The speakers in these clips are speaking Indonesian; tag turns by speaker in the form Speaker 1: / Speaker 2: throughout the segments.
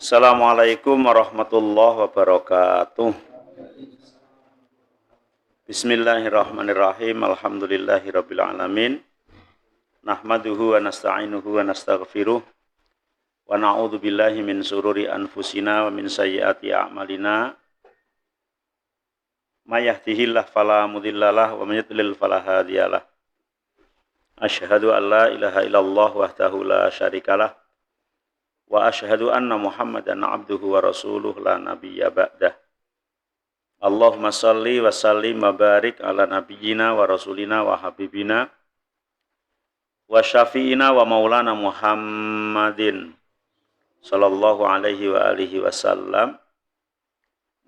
Speaker 1: Assalamualaikum warahmatullahi wabarakatuh. Bismillahirrahmanirrahim. Alhamdulillahirabbil alamin. Nahmaduhu wa nasta'inuhu wa nastaghfiruh. Wa na'udzu billahi min sururi anfusina wa min sayyiati a'malina. May yahdihillahu fala mudhillalah wa may yudlil fala hadiyalah. Asyhadu an la ilaha illallah wahdahu la syarikalah. Wa asyhadu anna Muhammadan abduhu wa rasuluh la nabiyya ba'dah. Allahumma salli wa sallim wa barik ala nabiyyina wa rasulina wa habibina wa syafi'ina wa maulana Muhammadin sallallahu alaihi wa alihi wasallam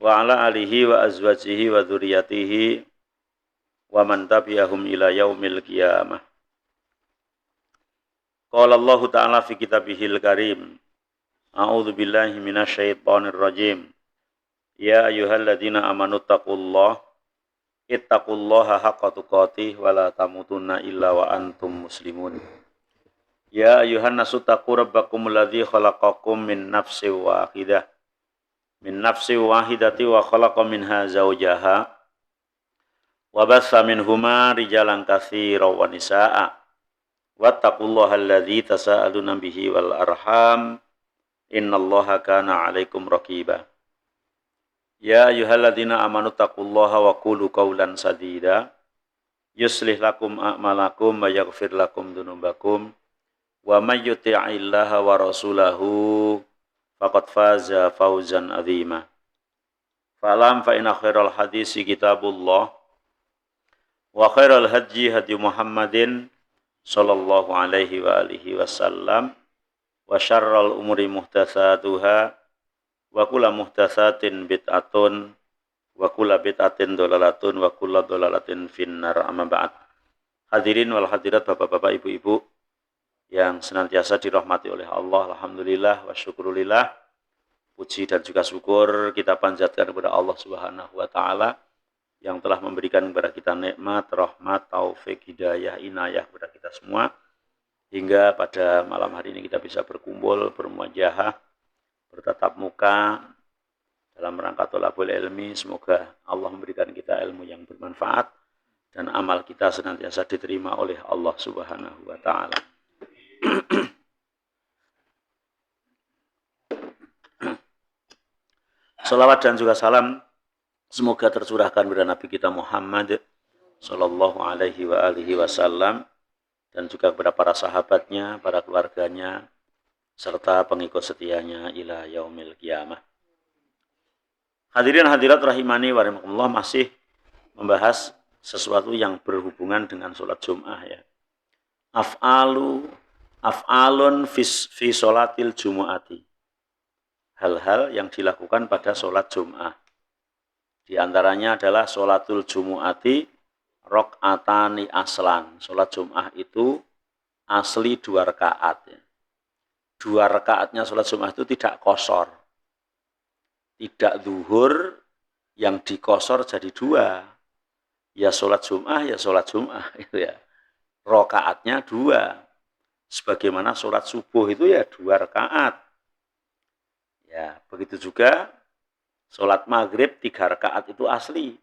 Speaker 1: wa ala alihi wa azwajihi wa dzurriyyatihi wa man tabi'ahum ila yaumil qiyamah. Qala Allah ta'ala fi kitabihil karim. A'udzu billahi minasyaitonir rajim. Ya ayyuhalladzina amanu taqullaha haqqa tuqatih wa la tamutunna illa wa antum muslimun. Ya ayyuhan nasu taqu rabbakumul ladzi khalaqakum min nafsin wahidah. Min nafsin wahidati wa khalaqa minha zawjaha wa bassa minhuma rijalan katsiran wa nisaa'a. Wattaqullaha alladzi tasaaluna bihi wal arham. Innallaha kana 'alaikum raqiba. Ya ayyuhalladzina amanu taqullaha wa qulu qawlan sadida yuslih lakum a'malakum wa yaghfir lakum dzunubakum wa may yuti'illaha wa rasulahu faqad faza fawzan 'azima. Fa'lam fa inna khairal hadisi kitabullah wa khairal hadyi hadyu Muhammadin sallallahu alaihi wa alihi wasallam wa syarral umuri muhdatsatuha wa kullu muhdatsatin bid'atun wa kullu bid'atin dhalalatun wa kullu dhalalatin finnar, amma ba'd. Hadirin wal hadirat, bapak-bapak, ibu-ibu yang senantiasa dirahmati oleh Allah, alhamdulillah wa syukurillah. Puji dan juga syukur kita panjatkan kepada Allah Subhanahu wa taala yang telah memberikan kepada kita nikmat, rahmat, taufik, hidayah, inayah kepada kita semua hingga pada malam hari ini kita bisa berkumpul, bermuajahah, bertatap muka dalam rangka thalabul ilmi. Semoga Allah memberikan kita ilmu yang bermanfaat dan amal kita senantiasa diterima oleh Allah Subhanahu wa taala. Salawat dan juga salam semoga tercurahkan kepada Nabi kita Muhammad sallallahu alaihi wa alihi wasallam dan juga kepada para sahabatnya, para keluarganya, serta pengikut setianya ila yaumil qiyamah. Hadirin hadirat rahimani wa rahimakumullah, masih membahas sesuatu yang berhubungan dengan sholat Jum'ah ya. Af'alun fi sholatil Jumu'ati. Hal-hal yang dilakukan pada sholat Jum'ah. Di antaranya adalah sholatul Jumu'ati rok'atani aslan. Sholat Jum'ah itu asli 2 rakaat ya. 2 rakaatnya sholat Jum'ah itu tidak qashar. Tidak zuhur yang dikosor jadi 2. Ya sholat Jum'ah, ya sholat Jum'ah itu ya. Rakaatnya 2. Sebagaimana sholat subuh itu ya 2 rakaat. Ya, begitu juga sholat maghrib 3 rakaat itu asli.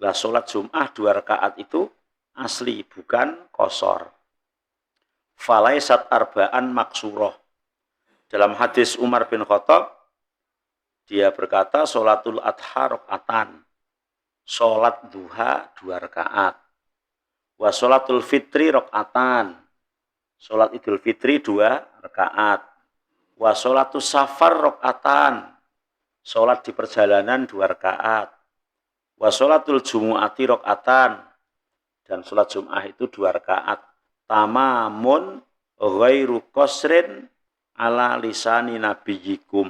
Speaker 1: Lah sholat Jum'ah 2 rakaat itu asli, bukan qashar. Falaisat arba'an maksuroh. Dalam hadis Umar bin Khattab, dia berkata, sholatul adha rakaatan. Sholat duha 2 rakaat. Wa sholatul fitri rakaatan. Sholat idul fitri 2 rakaat. Wa sholatus safar rakaatan. Sholat di perjalanan 2 rakaat. Wa sholatul jumu'ati rakaatan. Dan sholat Jum'ah itu 2 rakaat. Tamamun ghairu qasrin ala lisani nabiyikum.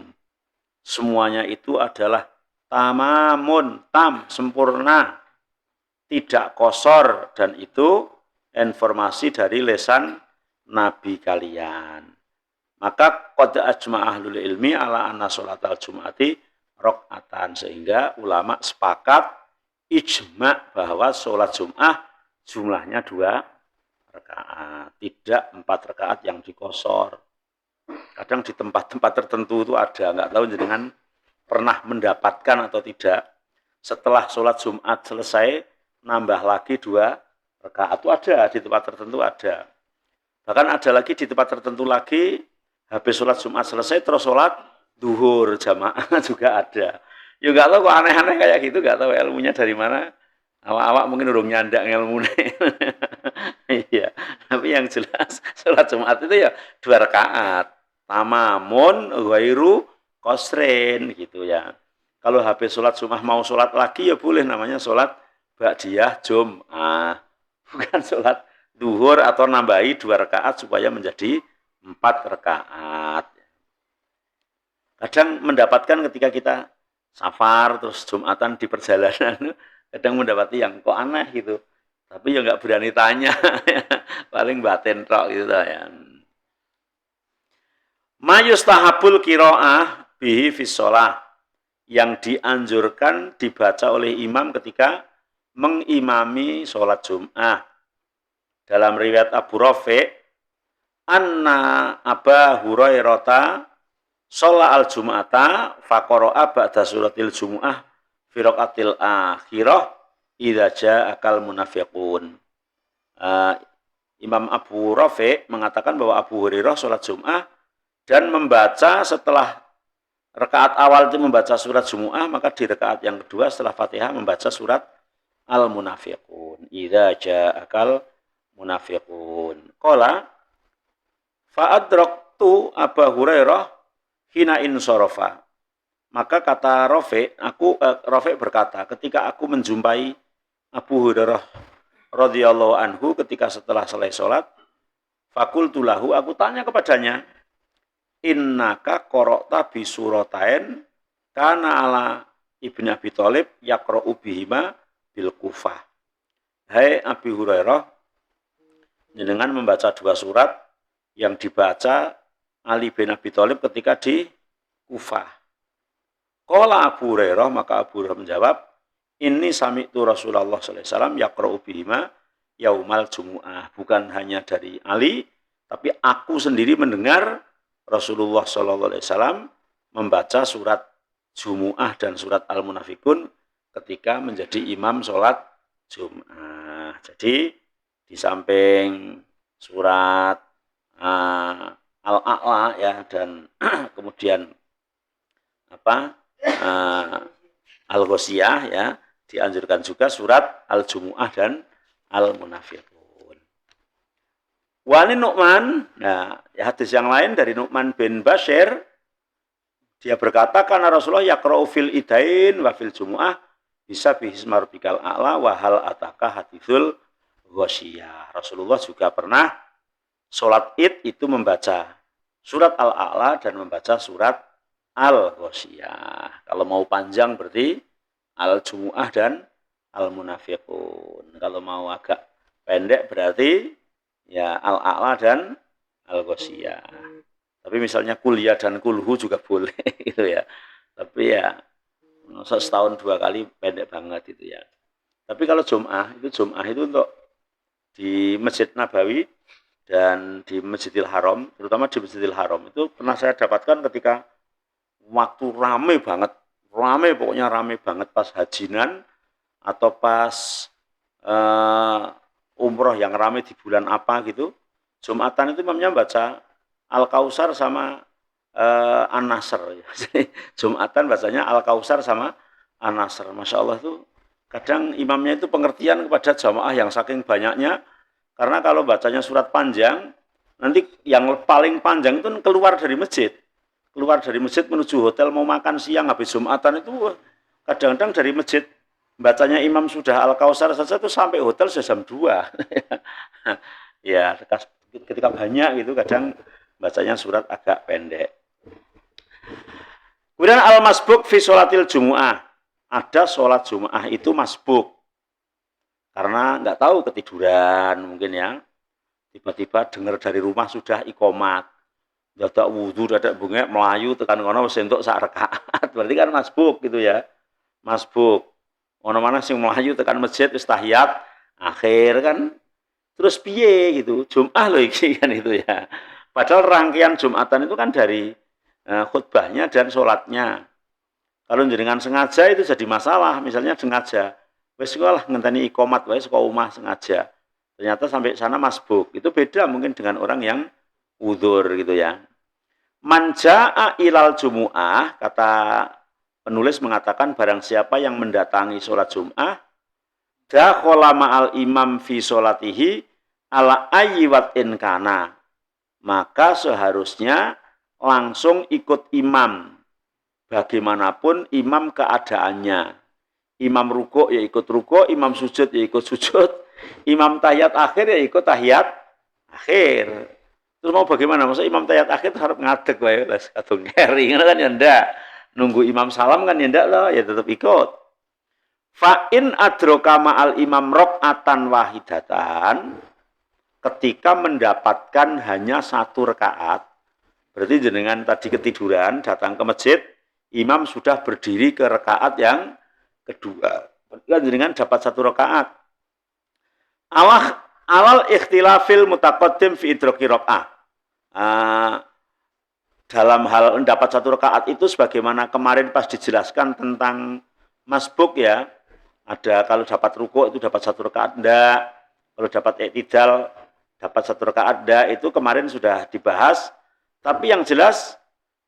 Speaker 1: Semuanya itu adalah tamamun, sempurna, tidak qashar, dan itu informasi dari lisan nabi kalian. Maka qad ajma' ahlul ilmi ala anna sholatal jum'ati rakaatan, sehingga ulama sepakat ijma' bahwa sholat Jum'ah jumlahnya 2 rakaat, tidak 4 rakaat yang dikosor. Kadang di tempat-tempat tertentu itu ada, nggak tahu jenengan pernah mendapatkan atau tidak. Setelah sholat Jumat selesai, nambah lagi 2 rakaat. Itu ada, di tempat tertentu ada. Bahkan ada lagi di tempat tertentu lagi, habis sholat Jumat selesai, terus sholat duhur jamaah juga ada. Ya nggak tahu kok aneh-aneh kayak gitu, nggak tahu ilmunya dari mana. Awak-awak mungkin udah nyandak ilmunya. Iya, tapi yang jelas sholat Jumat itu ya 2 rakaat. Tamamun ghairu qasrin gitu ya. Kalau habis sholat Jumat mau sholat lagi ya boleh, namanya sholat ba'diyah Jum'ah. Bukan sholat duhur atau nambahi 2 rakaat supaya menjadi 4 rakaat. Kadang mendapatkan ketika kita safar terus Jumatan di perjalanan, kadang mendapati yang kok aneh gitu. Tapi ya nggak berani tanya, paling batin tok gitu ya. Mayustahabul qiraah bihi fis shalah, yang dianjurkan dibaca oleh imam ketika mengimami sholat Jum'ah. Dalam riwayat Abu Rafi', anna Aba Hurairah sholat al-Jum'ata faqara'a ba'da suratil Jum'ah fi raqatil akhirah idza ja'akal munafiqun. Imam Abu Rafi' mengatakan bahwa Abu Hurairah sholat Jum'ah dan membaca setelah rakaat awal itu membaca surat Jumu'ah, maka di rakaat yang kedua setelah Fatihah membaca surat Al-Munafiqun. Idza ja'akal munafiqun. Qala fa'adraktu Abu Hurairah hina insarafa. Maka kata Rafi', Rafi' berkata, ketika aku menjumpai Abu Hurairah radhiyallahu anhu ketika setelah selesai salat, faqultu lahu, aku tanya kepadanya, innaka qara'ta bi suratain kana ala Ibnu Abi Thalib yaqra'u bihima bil Kufah. Hai Abi Hurairah, jenengan membaca 2 surat yang dibaca Ali bin Abi Thalib ketika di Kufah. Qala Abu Hurairah, maka Abu Hurairah menjawab, inni sami'tu Rasulullah sallallahu alaihi wasallam yaqra'u bihima yaumal Jumu'ah. Bukan hanya dari Ali, tapi aku sendiri mendengar Rasulullah sallallahu alaihi wasallam membaca surat Jumu'ah dan surat Al-Munafiqun ketika menjadi imam sholat Jum'ah. Jadi di samping surat Al-A'la ya, dan kemudian Al-Ghasyiyah ya, dianjurkan juga surat Al-Jumu'ah dan Al-Munafiqun. Wani Nu'man, nah hadis yang lain dari Nu'man bin Bashir, dia berkata karena Rasulullah yaqra'u fil idain wa fil Jumu'ah bisa bihisma rabbikal a'la wa hal ataka hadithul Ghasyiyah. Rasulullah juga pernah sholat id itu membaca surat Al-A'la dan membaca surat Al-Ghasyiyah. Kalau mau panjang berarti Al-Jumu'ah dan Al-Munafiqun. Kalau mau agak pendek berarti ya Al-A'la dan Al-Ghasyiyah. Tapi misalnya kuliah dan kulhu juga boleh gitu ya. Tapi ya setahun 2 kali pendek banget itu ya. Tapi kalau Jum'ah itu untuk di Masjid Nabawi dan di Masjidil Haram, terutama di Masjidil Haram itu pernah saya dapatkan ketika waktu rame banget, pokoknya rame banget pas hajinan atau pas umroh yang rame di bulan apa gitu. Jumatan itu imamnya baca Al-Kausar sama An-Nasr. Jumatan bacanya Al-Kausar sama An-Nasr. Masya Allah tuh kadang imamnya itu pengertian kepada jamaah yang saking banyaknya, karena kalau bacanya surat panjang, nanti yang paling panjang itu keluar dari masjid menuju hotel mau makan siang habis Jumatan itu kadang-kadang dari masjid bacanya imam sudah Al-Kausar saja itu sampai hotel sudah jam 2. Ya, ketika banyak gitu kadang bacanya surat agak pendek. Kemudian al-masbuk fi sholatil Jumu'ah. Ada sholat Jumu'ah itu masbuk. Karena nggak tahu ketiduran mungkin ya. Tiba-tiba dengar dari rumah sudah iqomat. Dadak wudu, dadak bengek, melayu tekan kono wis entuk sak rakaat. Berarti kan masbuk gitu ya. Masbuk. Ono mana sing melayu tekan masjid wis tahiyat akhir kan. Terus piye gitu. Jum'ah loh iki kan itu ya. Padahal rangkaian Jumatan itu kan dari khutbahnya dan sholatnya. Kalau jenengan sengaja itu jadi masalah, misalnya sengaja. Wes sekolah ngenteni iqomat wae saka omah sengaja. Ternyata sampai sana masbuk. Itu beda mungkin dengan orang yang udzur gitu ya. Manja'a ilal jumu'ah, kata penulis mengatakan barang siapa yang mendatangi sholat Jum'ah, dakhala ma'al imam fi sholatihi ala ayyiwat kana. Maka seharusnya langsung ikut imam. Bagaimanapun imam keadaannya. Imam rukuk ya ikut rukuk, imam sujud ya ikut sujud, imam tahiyat akhir ya ikut tahiyat akhir. Terus mau bagaimana? Maksudnya imam tahiyat akhir harus ngadeg wae les kadung ngeri kan ya ndak. Nunggu imam salam kan ya ndak loh, ya tetap ikut. Fa in adroka ma'al imam raqatan wahidatan, ketika mendapatkan hanya satu rakaat, berarti jenengan tadi ketiduran datang ke masjid, imam sudah berdiri ke rakaat yang kedua. Berarti jenengan dapat satu rakaat. Alal ikhtilafil mutaqaddim fi idraki rakaat. Dalam hal mendapat satu rakaat itu sebagaimana kemarin pas dijelaskan tentang masbuk ya. Ada kalau dapat rukuk itu dapat satu rakaat enggak. Kalau dapat i'tidal dapat satu rakaat enggak. Itu kemarin sudah dibahas. Tapi yang jelas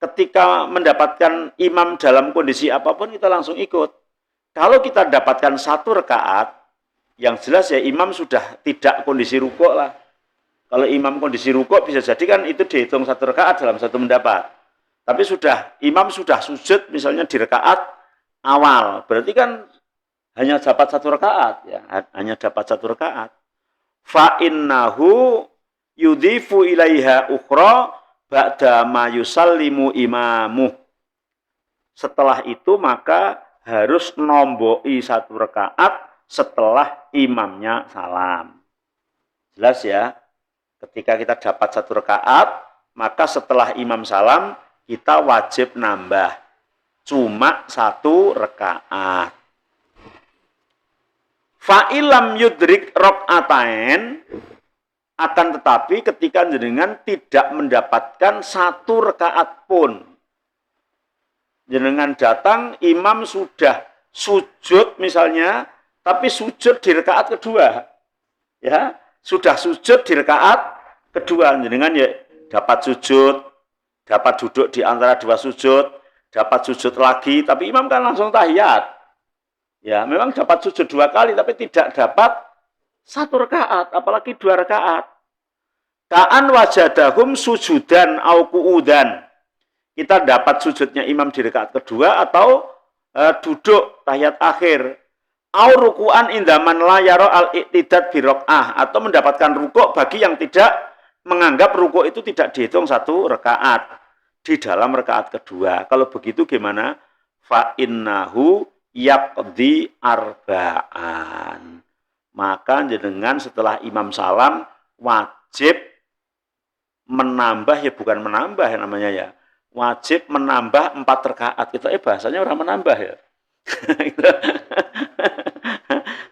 Speaker 1: ketika mendapatkan imam dalam kondisi apapun kita langsung ikut. Kalau kita dapatkan satu rakaat, yang jelas ya imam sudah tidak kondisi rukuk lah. Kalau imam kondisi rukuk bisa jadi kan itu dihitung satu rakaat dalam satu mendapat. Tapi imam sudah sujud misalnya di rakaat awal, berarti kan hanya dapat satu rakaat ya, hanya dapat satu rakaat. Fa innahu yudhifu ilaiha ukhra ba'da ma yusallimu imamuh. Setelah itu maka harus nomboi satu rakaat setelah imamnya salam. Jelas ya? Ketika kita dapat satu rakaat, maka setelah imam salam, kita wajib nambah. Cuma satu rakaat. Fa'ilam yudrik rok'atain, akan tetapi ketika jenengan tidak mendapatkan satu rakaat pun, jenengan datang, imam sudah sujud misalnya, tapi sujud di rakaat kedua. Ya, sudah sujud di rakaat kedua, jenengan ya dapat sujud, dapat duduk di antara dua sujud, dapat sujud lagi, tapi imam kan langsung tahiyat. Ya, memang dapat sujud dua kali, tapi tidak dapat satu rakaat, apalagi dua rakaat. Ka'an wajadahum sujudan au qu'udan. Kita dapat sujudnya imam di rakaat kedua atau duduk tahiyat akhir. Au ruku'an indaman la yara al-iqtidad bi raq'ah, atau mendapatkan rukuk bagi yang tidak menganggap rukuk itu tidak dihitung satu rakaat di dalam rakaat kedua. Kalau begitu gimana? Fa innahu yaqdi arba'an. Maka jenengan setelah imam salam wajib menambah, ya bukan menambah ya namanya ya. Wajib menambah 4 rakaat. Itu bahasanya orang menambah ya.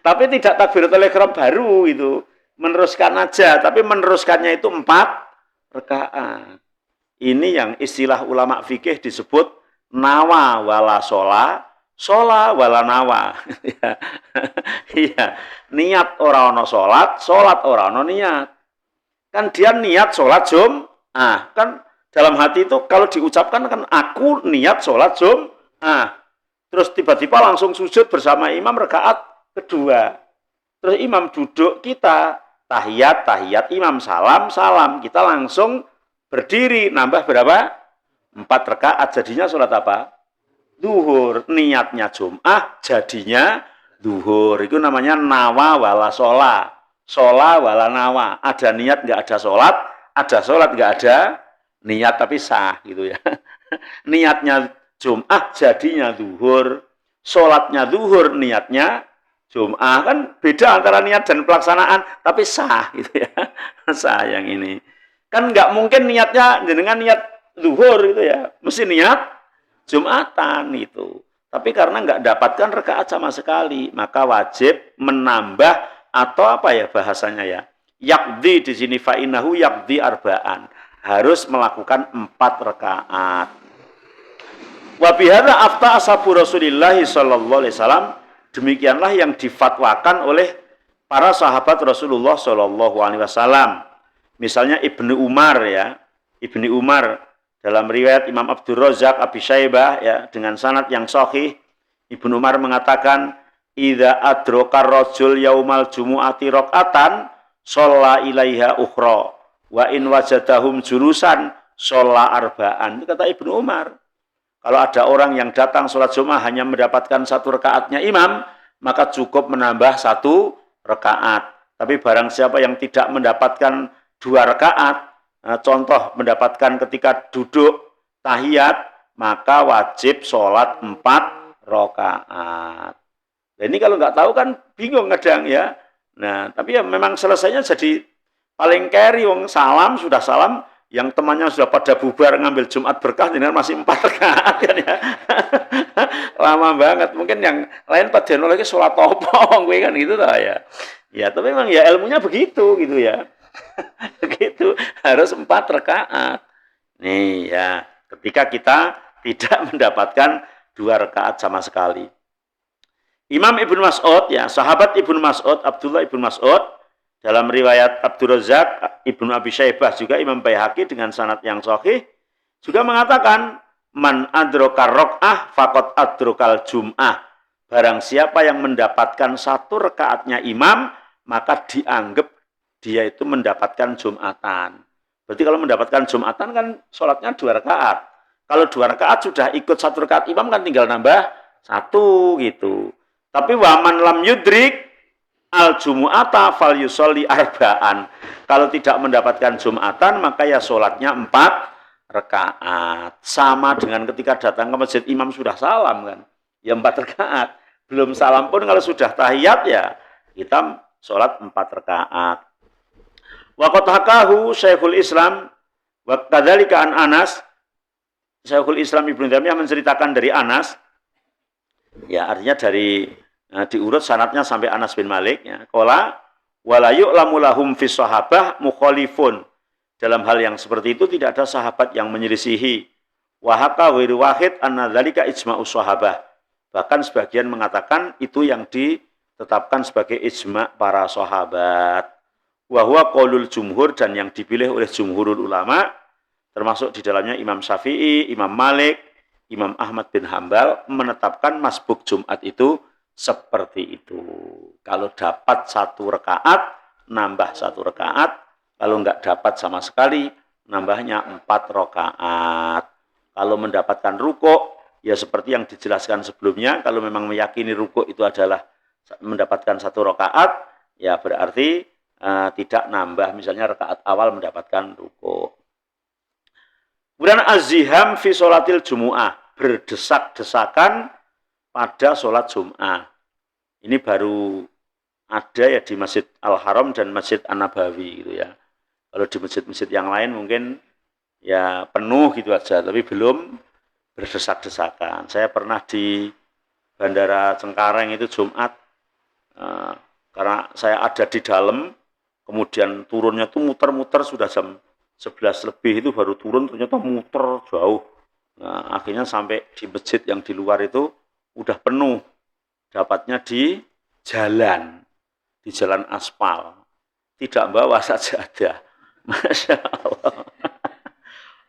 Speaker 1: Tapi tidak takbiratul ihram baru itu. Meneruskan aja, tapi meneruskannya itu 4 rakaat. Ini yang istilah ulama fikih disebut nawa wala shola, shola wala nawa. Iya, niat ora ono sholat, sholat ora ono niat. Kan dia niat sholat kan dalam hati itu kalau diucapkan kan aku niat sholat terus tiba-tiba langsung sujud bersama imam rakaat kedua. Terus imam duduk, kita tahiyat, imam salam, kita langsung berdiri, nambah berapa? 4 rakaat, jadinya sholat apa? Duhur. Niatnya Jum'ah, jadinya duhur. Itu namanya nawa wala shola. Shola wala nawa. Ada niat nggak ada sholat nggak ada niat tapi sah gitu ya. Niatnya Jum'ah jadinya duhur, sholatnya duhur, niatnya Jum'ah. Kan beda antara niat dan pelaksanaan, tapi sah gitu ya. Sah yang ini. Kan nggak mungkin niatnya jenengan niat duhur gitu ya. Mesti niat Jum'atan itu. Tapi karena nggak dapatkan rakaat sama sekali, maka wajib menambah atau apa ya bahasanya ya? Yaqdi di sini fa'inahu yaqdi arba'an. harus melakukan 4 rakaat. Wa bihadza afta ashabu Rasulillah sallallahu alaihi wasallam, demikianlah yang difatwakan oleh para sahabat Rasulullah sallallahu alaihi wasallam. Misalnya Ibnu Umar ya, Ibnu Umar dalam riwayat Imam Abdul Razak Abi Syaibah ya dengan sanad yang sahih, Ibnu Umar mengatakan, "Idza adraka rajul yaumal jumu'ati raqatan, shalla ilaiha ukhra, wa in wajadahum julusan, shalla arba'an." Itu kata Ibnu Umar. Kalau ada orang yang datang sholat Jumat hanya mendapatkan 1 rakaatnya imam, maka cukup menambah 1 rakaat. Tapi barang siapa yang tidak mendapatkan 2 rakaat, contoh mendapatkan ketika duduk tahiyat, maka wajib sholat 4 rakaat. Nah, ini kalau nggak tahu kan bingung kadang ya. Nah, tapi ya memang selesainya jadi paling carry, wong salam sudah salam, yang temannya sudah pada bubar ngambil Jumat berkah, dengan masih 4 rakaat kan ya. Lama banget. Mungkin yang lain pada lagi sholat topong kan gitu lah ya. Ya, tapi memang ya ilmunya begitu gitu ya. Begitu, harus 4 rakaat. Nih ya, ketika kita tidak mendapatkan 2 rakaat sama sekali. Imam Ibnu Mas'ud ya, sahabat Ibnu Mas'ud, Abdullah Ibnu Mas'ud, dalam riwayat Abdul Razak, Ibnu Abi Syaibah juga Imam Baihaqi dengan sanad yang sahih juga mengatakan, man adroka rok'ah faqad adrokal jum'ah. Barang siapa yang mendapatkan 1 rakaatnya imam, maka dianggap dia itu mendapatkan Jumatan. Berarti kalau mendapatkan Jumatan kan sholatnya 2 rakaat. Kalau 2 rakaat sudah ikut 1 rakaat imam kan tinggal nambah 1 gitu. Tapi waman lam yudrik al-jumu'ata fal yusolli arba'an. Kalau tidak mendapatkan Jumatan, maka ya sholatnya 4 rakaat. Sama dengan ketika datang ke masjid, imam sudah salam kan. Ya 4 rakaat. Belum salam pun kalau sudah tahiyat ya, kita sholat 4 rakaat. Wa qad hakahu Syekhul Islam wa kadzalika an Anas. Syekhul Islam Ibnu Taimiyah menceritakan dari Anas. Ya, artinya dari diurut sanadnya sampai Anas bin Malik ya. Qala wala yu'lamu lahum fis sahabah mukhalifun. Dalam hal yang seperti itu tidak ada sahabat yang menyelisihi. Wa haka ghairu wahid anna dzalika ijma'us sahabah. Bahkan sebagian mengatakan itu yang ditetapkan sebagai ijma' para sahabat. Wa huwa qaulul jumhur, dan yang dipilih oleh jumhurul ulama, termasuk di dalamnya Imam Syafi'i, Imam Malik, Imam Ahmad bin Hambal, menetapkan masbuk Jumat itu seperti itu. Kalau dapat 1 rakaat, nambah 1 rakaat. Kalau enggak dapat sama sekali, nambahnya 4 rakaat. Kalau mendapatkan rukuk, ya seperti yang dijelaskan sebelumnya, kalau memang meyakini rukuk itu adalah mendapatkan 1 rakaat, ya berarti tidak nambah, misalnya rakaat awal mendapatkan rukuk. Kemudian az-ziham fi sholatil jumu'ah, berdesak-desakan pada sholat Jum'ah. Ini baru ada ya di Masjid Al-Haram dan Masjid An-Nabawi gitu ya. Kalau di masjid-masjid yang lain mungkin ya penuh gitu aja, tapi belum berdesak-desakan. Saya pernah di Bandara Cengkareng itu Jumat, karena saya ada di dalam, kemudian turunnya tuh muter-muter, sudah jam 11 lebih itu baru turun, ternyata muter jauh. Nah, akhirnya sampai di masjid yang di luar itu udah penuh, dapatnya di jalan aspal, tidak bawa sajadah. Masya Allah.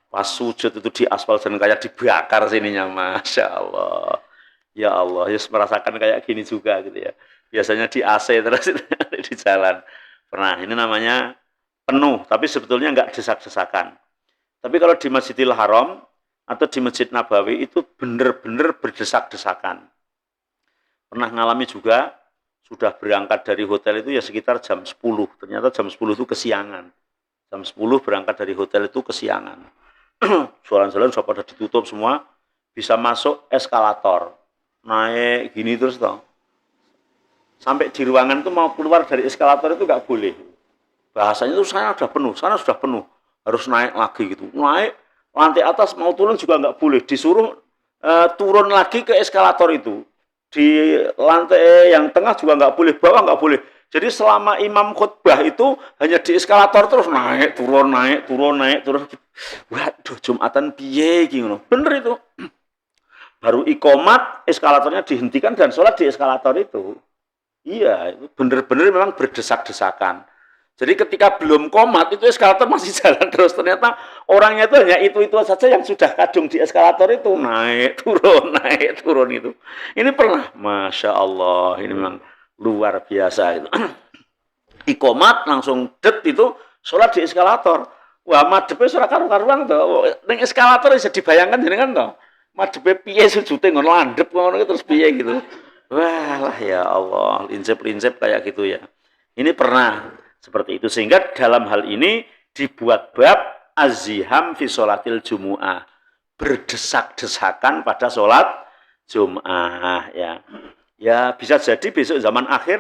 Speaker 1: Pas sujud itu di aspal dan kayak dibakar sininya, Masya Allah. Ya Allah, ya merasakan kayak gini juga gitu ya. Biasanya di AC terus di jalan. Pernah, ini namanya penuh, tapi sebetulnya enggak desak-desakan. Tapi kalau di Masjidil Haram atau di Masjid Nabawi itu benar-benar berdesak-desakan. Pernah ngalami juga, sudah berangkat dari hotel itu ya sekitar jam 10. Ternyata jam 10 itu kesiangan. Jam 10 berangkat dari hotel itu kesiangan. Jalan-jalan sudah pada ditutup semua, bisa masuk eskalator. Naik gini terus toh. Sampai di ruangan itu mau keluar dari eskalator itu nggak boleh. Bahasanya itu sana sudah penuh. Harus naik lagi gitu. Naik lantai atas mau turun juga nggak boleh. Disuruh turun lagi ke eskalator itu. Di lantai yang tengah juga nggak boleh, bawah nggak boleh. Jadi selama imam khutbah itu hanya di eskalator terus naik, turun, naik, turun, naik, turun. Waduh, Jumatan piye iki ngono. Bener itu. Baru ikomat, eskalatornya dihentikan dan sholat di eskalator itu. Iya, itu bener-bener memang berdesak-desakan. Jadi ketika belum komat, itu eskalator masih jalan terus. Ternyata orangnya itu hanya itu-itu saja yang sudah kadung di eskalator itu. Naik, turun itu. Ini pernah, Masya Allah, ini memang luar biasa itu. Ikomat langsung itu sholat di eskalator. Wah, madhepnya surah karu-karuan tuh. Ning eskalator bisa dibayangkan jenengan tuh. Madhepnya piye sujute ngono landhep ngono terus piye gitu. Wah lah ya Allah, lincip-lincip kayak gitu ya. Ini pernah seperti itu. Sehingga dalam hal ini dibuat bab aziham fi sholatil jumu'ah. Berdesak-desakan pada sholat Jum'ah ya. Ya bisa jadi besok zaman akhir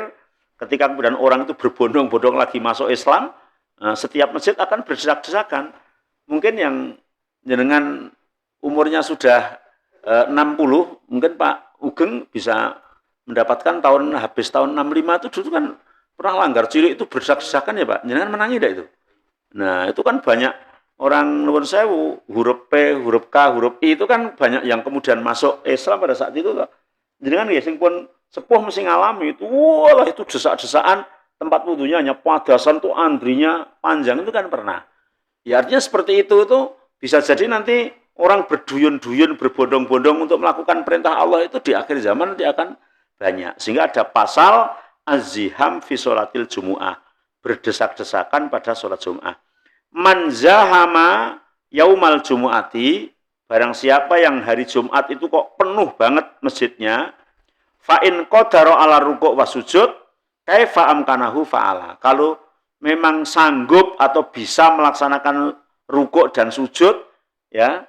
Speaker 1: ketika kemudian orang itu berbondong-bondong lagi masuk Islam, setiap masjid akan berdesak-desakan. Mungkin yang jenengan umurnya sudah 60, mungkin Pak Ugeng bisa mendapatkan habis tahun 65 itu dulu kan pernah langgar cilik itu berdesak-desakan ya Pak. Jenengan menangi enggak itu? Nah, itu kan banyak orang nuwun sewu, huruf P, huruf K, huruf I itu kan banyak yang kemudian masuk Islam pada saat itu Pak. Jenengan ya sing pun sepuh mesti ngalami itu. Walah itu desak-desakan, tempat wudunya hanya padasan tuh andrinya panjang itu kan pernah. Ya artinya seperti itu bisa jadi nanti orang berduyun-duyun, berbondong-bondong untuk melakukan perintah Allah itu di akhir zaman nanti akan banyak. Sehingga ada pasal aziham fi sholatil jumu'ah. Berdesak-desakan pada sholat Jum'ah. Manzahama yaumal jumu'ati. Barang siapa yang hari Jumat itu kok penuh banget masjidnya. Fa'in qadara ala rukuk wa sujud. Kaifa amkanahu fa'ala. Kalau memang sanggup atau bisa melaksanakan rukuk dan sujud, ya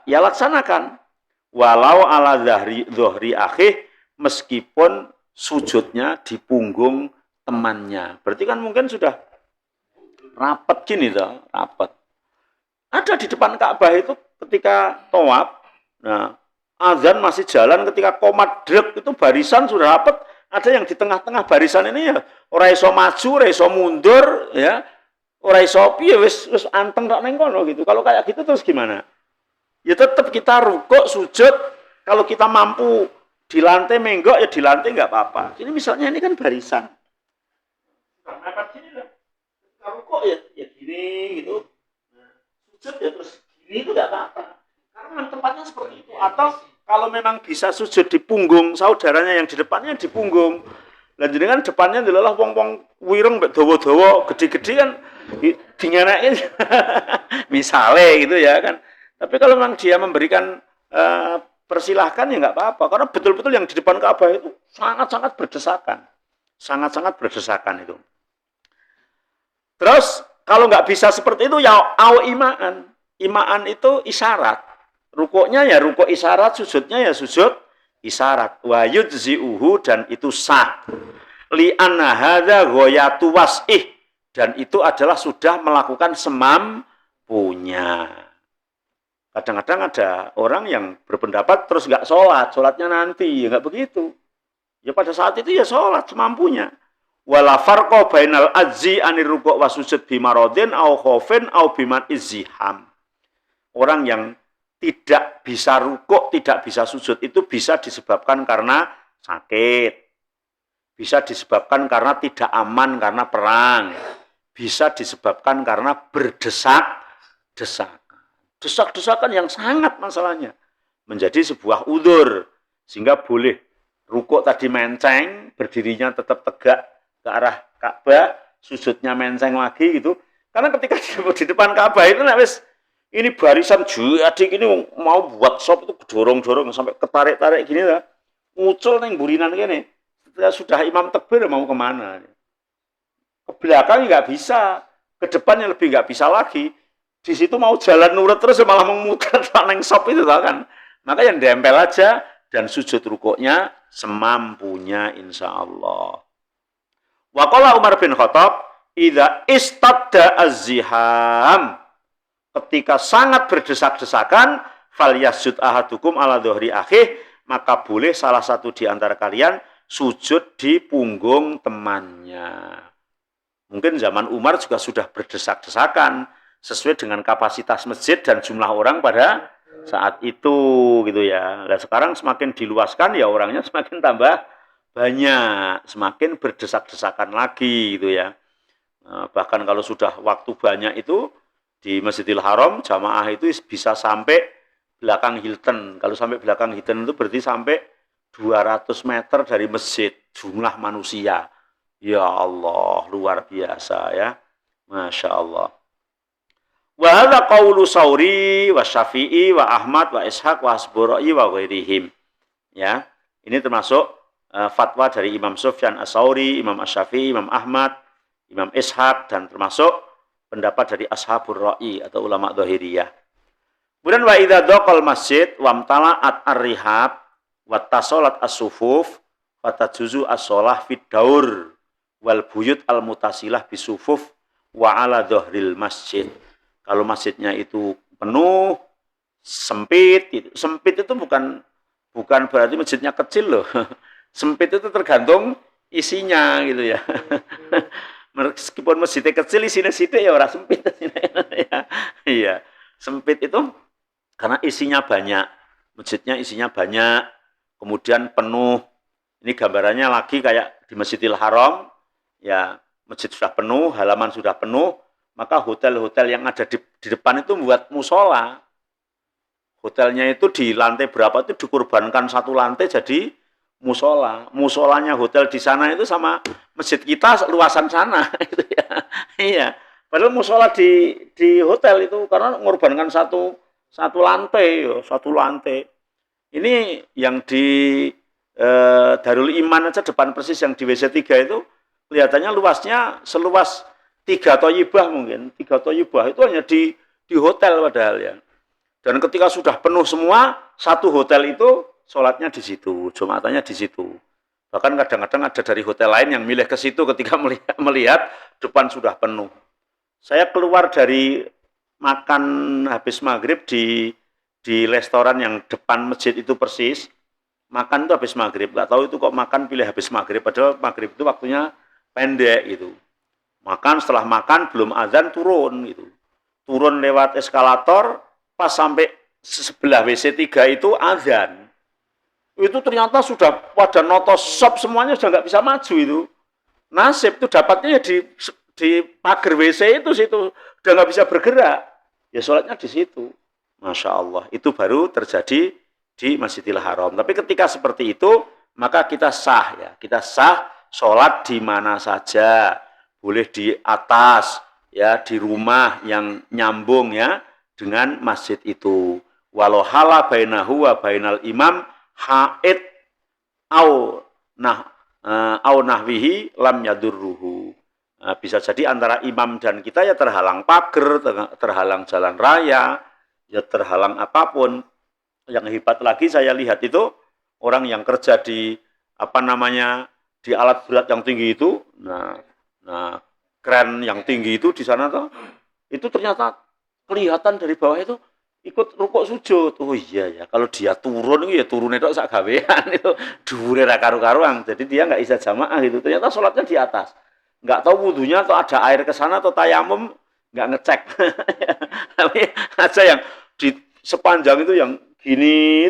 Speaker 1: laksanakan. Walau ala dhuhri akhih, meskipun sujudnya di punggung temannya. Berarti kan mungkin sudah rapat gini toh, rapat. Ada di depan Ka'bah itu ketika tawaf, nah azan masih jalan ketika qomat drek itu barisan sudah rapat, ada yang di tengah-tengah barisan ini ya ora iso maju, ora iso mundur ya. Ora iso piye wis anteng tok ning kono gitu. Kalau kayak gitu terus gimana? Ya tetap kita rukuk, sujud, kalau kita mampu di lantai menggok ya di lantai enggak apa-apa. Ini misalnya ini kan barisan. Mepet gini lah. Kalau kok ya gini gitu. Nah, sujud ya terus gini itu enggak apa-apa. Karena memang tempatnya seperti itu. Atau kalau memang bisa sujud di punggung saudaranya yang di depannya di punggung. Lah jenengan depannya dilelah wong-wong wireng mbek dawa-dawa gede-gede kan dingenekin. Misale gitu ya kan. Tapi kalau memang dia memberikan persilahkan ya enggak apa-apa. Karena betul-betul yang di depan Ka'bah itu sangat-sangat berdesakan. Sangat-sangat berdesakan itu. Terus kalau nggak bisa seperti itu ya au imaan. Imaan itu isyarat. Rukuknya ya rukuk isyarat, sujudnya ya sujud isyarat. Wa yujzi'uhu dan itu sah. Li'anna hadza ghayatu was'ih dan itu adalah sudah melakukan semampunya. Kadang-kadang ada orang yang berpendapat terus nggak sholat, sholatnya nanti, ya nggak begitu. Ya pada saat itu ya sholat semampunya. Wala farqa bainal ajzi anir ruku' wa sujud bimaradin au khaufin au biman iziham. Orang yang tidak bisa rukuk, tidak bisa sujud itu bisa disebabkan karena sakit. Bisa disebabkan karena tidak aman karena perang. Bisa disebabkan karena berdesak-desakan. Desak-desakan yang sangat masalahnya. Menjadi sebuah udzur. Sehingga boleh rukuk tadi menceng, berdirinya tetap tegak ke arah Ka'bah, sujudnya menceng lagi gitu. Karena ketika di depan Ka'bah itu wis ini barisan adik ini mau buat sop itu dorong-dorong sampai ketarik-tarik gini lah. Muncul neng burinan gini. Setelah sudah imam takbir mau kemana? Ke belakang nggak bisa, ke depannya lebih nggak bisa lagi. Di situ mau jalan nurut terus malah memutar neng sop itu kan. Maka yang dempel aja dan sujud rukuknya semampunya insya Allah. Waqala Umar bin Khattab, idza istadda az-ziham, ketika sangat berdesak-desakan, falyasjud ahadukum ala dhuhri akhih, maka boleh salah satu di antara kalian sujud di punggung temannya. Mungkin zaman Umar juga sudah berdesak-desakan sesuai dengan kapasitas masjid dan jumlah orang pada saat itu gitu ya. Nah, sekarang semakin diluaskan ya orangnya semakin tambah banyak, semakin berdesak-desakan lagi gitu ya. Bahkan kalau sudah waktu banyak itu di Masjidil Haram jamaah itu bisa sampai belakang Hilton. Kalau sampai belakang Hilton itu berarti sampai 200 meter dari masjid jumlah manusia. Ya Allah, luar biasa ya. Masya Allah. Wa hadza qaulu Sauri wa Syafi'i wa Ahmad wa Ishaq wa Asburai wa ghairihim. Ya. Ini termasuk fatwa dari Imam Sufyan As-Sauri, Imam Asy-Syafi'i, Imam Ahmad, Imam Ishaq dan termasuk pendapat dari Ashabur Ra'i atau ulama Dzahiriyah. Kemudian wa idza daqal masjid wa amtala'at ar-rihab wa tasalat as-sufuf fatajuzu as-shalah fid daur wal buyut al-mutasilah bisufuf wa ala dhahril masjid. Kalau masjidnya itu penuh, sempit, gitu. Sempit itu bukan berarti masjidnya kecil loh. Sempit itu tergantung isinya gitu ya. Meskipun masjidnya kecil isinya sidik ya orang sempit. Iya. Sempit itu karena isinya banyak. Masjidnya isinya banyak, kemudian penuh. Ini gambarannya lagi kayak di Masjidil Haram. Ya, masjid sudah penuh, halaman sudah penuh, maka hotel-hotel yang ada di depan itu buat musola. Hotelnya itu di lantai berapa itu dikurbankan satu lantai jadi musola. Musolanya hotel di sana itu sama masjid kita luasan sana. Gitu ya. Iya. Padahal musola di hotel itu karena mengorbankan satu lantai, satu lantai. Ini yang di Darul Iman aja depan persis yang di WC 3 itu kelihatannya luasnya seluas 3 Thayyibah mungkin. 3 Thayyibah itu hanya di hotel padahal ya. Dan ketika sudah penuh semua, satu hotel itu sholatnya di situ, Jumatannya di situ. Bahkan kadang-kadang ada dari hotel lain yang milih ke situ ketika melihat depan sudah penuh. Saya keluar dari makan habis maghrib di restoran yang depan masjid itu persis. Makan itu habis maghrib, nggak tahu itu kok makan pilih habis maghrib, padahal maghrib itu waktunya pendek gitu. Makan, setelah makan belum azan turun gitu. Turun lewat eskalator, pas sampai sebelah WC 3 itu azan. Itu ternyata sudah pada notos sop semuanya sudah nggak bisa maju itu. Nasib itu dapatnya ya di pagar WC itu situ, udah nggak bisa bergerak. Ya sholatnya di situ. Masya Allah, itu baru terjadi di Masjidil Haram. Tapi ketika seperti itu, maka kita sah ya. Kita sah sholat di mana saja. Boleh di atas, ya di rumah yang nyambung ya dengan masjid itu. Walau hala bainahu wa bainal imam haid au nahwihi lam yadurruhu. Bisa jadi antara imam dan kita ya terhalang pagar, terhalang jalan raya, ya terhalang apapun. Yang hebat lagi saya lihat itu orang yang kerja di di alat berat yang tinggi itu, nah kren yang tinggi itu di sana tuh, itu ternyata kelihatan dari bawah itu ikut rukuk sujud. Oh iya ya, kalau dia turun itu ya turun itu sak gawean itu dhuwure ra karu-karuan. Jadi dia nggak bisa jamaah itu. Ternyata sholatnya di atas. Nggak tahu wudunya atau ada air ke sana atau tayamum, nggak ngecek. Tapi aja yang di sepanjang itu yang gini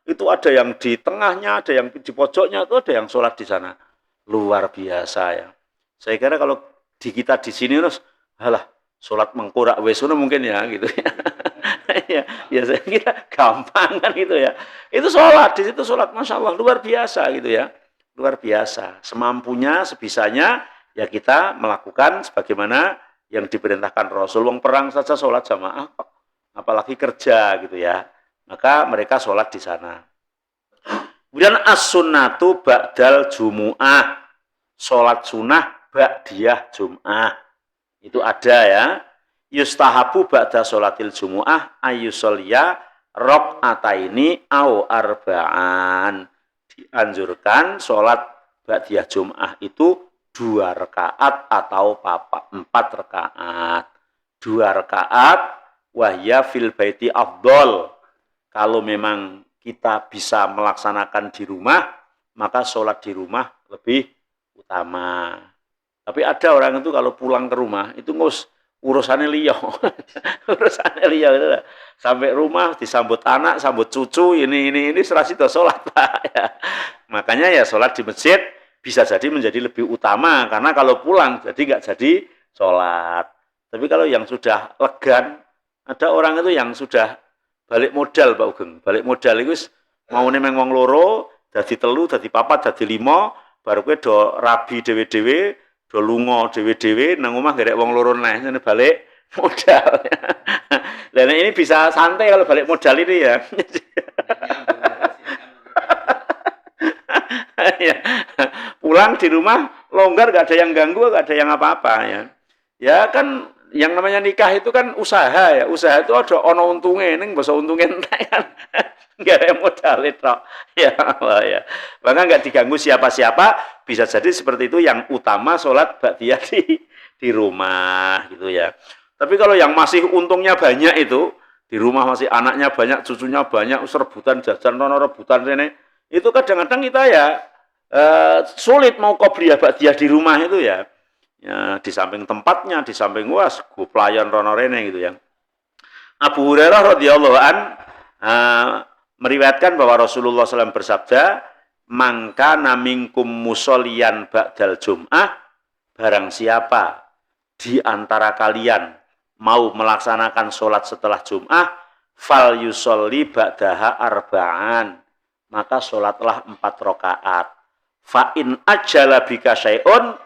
Speaker 1: itu ada yang di tengahnya, ada yang di pojoknya, itu ada yang sholat di sana. Luar biasa ya. Saya kira kalau di kita di sini terus, halah sholat mengkorak wesono mungkin ya gitu ya. Ya saya kira gampang kan gitu ya. Itu sholat di situ sholat, masya Allah luar biasa gitu ya. Luar biasa. Semampunya, sebisanya ya kita melakukan sebagaimana yang diperintahkan Rasul. Wong perang saja sholat jamaah, apalagi kerja gitu ya. Maka mereka sholat di sana. Kemudian as-sunnatu ba'dal jumu'ah. Sholat sunnah ba'diyah jum'ah. Itu ada ya. Yustahabu ba'da sholatil jumu'ah ayyusolya rok'ataini au arba'an. Dianjurkan sholat ba'diyah jum'ah itu 2 rakaat atau 4 rakaat. 2 rakaat wahya fil baiti afdol. Kalau memang kita bisa melaksanakan di rumah, maka sholat di rumah lebih utama. Tapi ada orang itu kalau pulang ke rumah itu urusannya liya. Urusannya liya gitu. Sampai rumah disambut anak, sambut cucu, ini serasito sholat, Pak. Ya. Makanya ya sholat di masjid bisa jadi menjadi lebih utama karena kalau pulang jadi nggak jadi sholat. Tapi kalau yang sudah legan, ada orang itu yang sudah balik modal, Pak Ugeng. Balik modal itu mau nemeng wong loro, dadi telu, dadi papat, dadi lima, baru kowe do rabi dewe-dewe, do lunga dewe-dewe, nang omah gerek wong loro neh, ngene balik modal. Lah ini bisa santai kalau balik modal ini ya. Ya. Pulang di rumah longgar, gak ada yang ganggu, gak ada yang apa-apa ya. Ya kan yang namanya nikah itu kan usaha ya. Usaha itu ada ono untungnya, ning basa untungnya entek kan. Enggak ada modal itu. Ya Allah ya. Maka enggak diganggu siapa-siapa, bisa jadi seperti itu yang utama sholat ba'diyah di rumah gitu ya. Tapi kalau yang masih untungnya banyak itu, di rumah masih anaknya banyak, cucunya banyak, rebutan jajan, rebutan ini, itu kadang-kadang kita ya sulit mau qobliyah ba'diyah di rumah itu ya. Ya, di samping tempatnya, di samping go pelayan rono rene gitu ya. Abu Hurairah radhiyallahu an meriwayatkan bahwa Rasulullah SAW bersabda, "Mangka namingkum musolian ba'dal jum'ah, barang siapa di antara kalian mau melaksanakan sholat setelah Jum'ah, fal yusolli ba'daha arba'an, maka sholatlah 4 rakaat. Fa in ajala bika syai'un,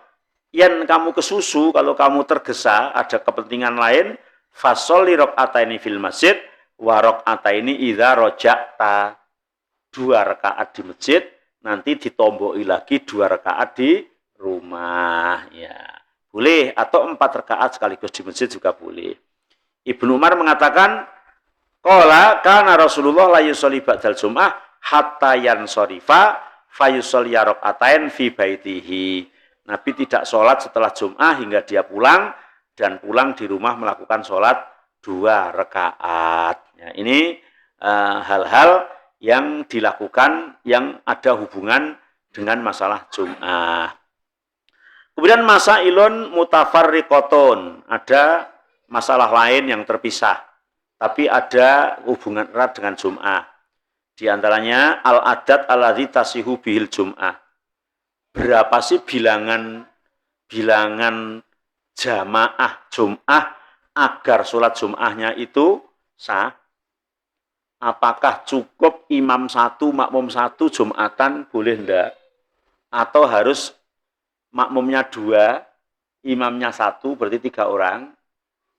Speaker 1: yang kamu kesusu, kalau kamu tergesa, ada kepentingan lain, fasolli rakaataini fil masjid, wa rakaataini idza raja'ta, 2 rakaat di masjid, nanti ditomboi lagi 2 rakaat di rumah. Ya, boleh, atau 4 rakaat sekaligus di masjid juga boleh. Ibnu Umar mengatakan, qala kana Rasulullah la yusolli ba'dal jum'ah hatta yansorifa fayusolli rakaatain fi baitihi. Nabi tidak sholat setelah Jum'ah hingga dia pulang, dan pulang di rumah melakukan sholat 2 rakaat. Ya, ini hal-hal yang dilakukan yang ada hubungan dengan masalah Jum'ah. Kemudian masailun mutafarriqatun, ada masalah lain yang terpisah, tapi ada hubungan erat dengan Jum'ah. Di antaranya al-adat alladzi tasihu bihil Jum'ah. Berapa sih bilangan jamaah Jum'ah agar sholat Jum'ahnya itu sah? Apakah cukup imam 1, makmum 1 Jum'atan, boleh enggak? Atau harus makmumnya 2, imamnya 1, berarti 3 orang?